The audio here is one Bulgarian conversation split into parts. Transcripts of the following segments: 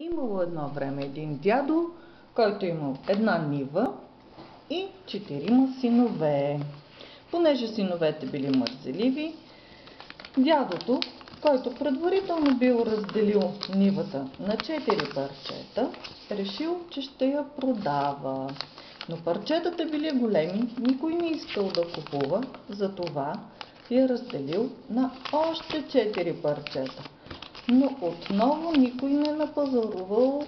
Имало едно време един дядо, който имал една нива и 4 синове. Понеже синовете били мързеливи, дядото, който предварително бил разделил нивата на 4 парчета, решил, че ще я продава. Но парчетата били големи, никой не искал да купува, затова я разделил на още 4 парчета. Но отново никой не напазарувал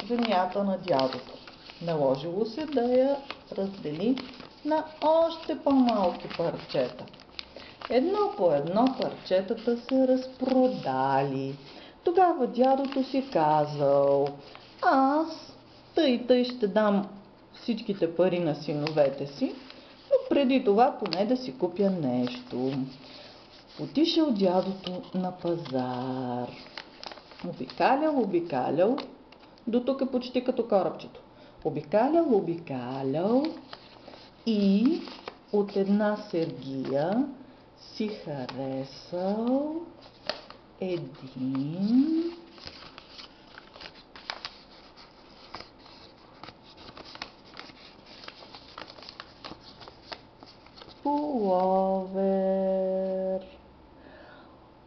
земята на дядото. Наложило се да я раздели на още по-малки парчета. Едно по едно парчетата се разпродали. Тогава дядото си казал: аз тъй ще дам всичките пари на синовете си, но преди това поне да си купя нещо. Отишъл дядото на пазар. Обикалял, до тук е почти като корабчето. Обикалял и от една сергия си харесал един пуловер.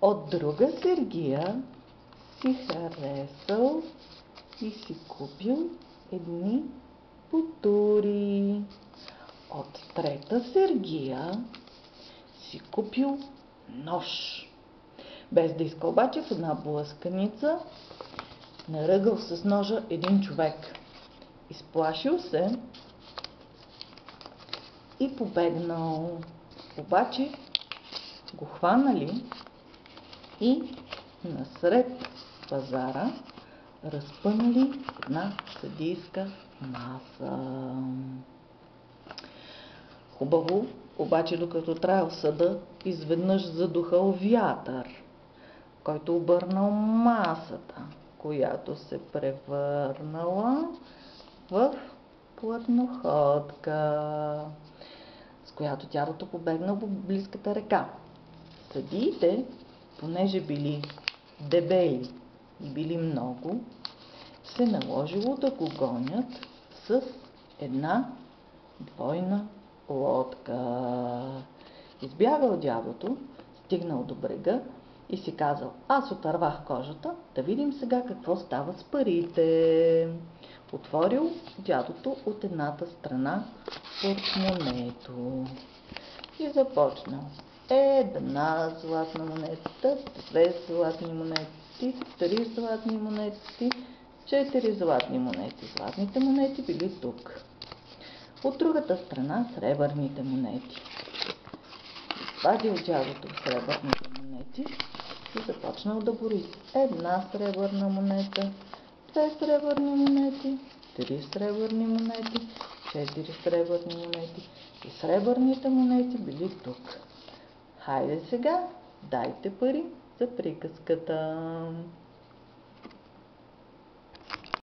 От друга сергия си харесал и си купил едни бутури. От трета сергия си купил нож. Без да иска обаче, в една блъсканица наръгал с ножа един човек. Изплашил се и побегнал. Обаче го хванали и насред пазара разпънали една съдийска маса. Хубаво, обаче докато траял съда, изведнъж задухал вятър, който обърнал масата, която се превърнала в плътноходка, с която дядото побегнал по близката река. Съдиите, понеже били дебели и били много, се наложило да го гонят с една двойна лодка. Избягал дядото, стигнал до брега и си казал: аз отървах кожата, да видим сега какво става с парите. Отворил дядото от едната страна портмонето и започнал: една златна монета, 2 златни монети, 3 златни монети, 4 златни монети. Златните монети били тук. От другата страна сребърните монети. Извадил дядото сребърните монети и започнал да брои. 1 сребърна монета, 2 сребърни монети, 3 сребърни монети, 4 сребърни монети. И сребърните монети били тук. Хайде сега, дайте пари за приказката.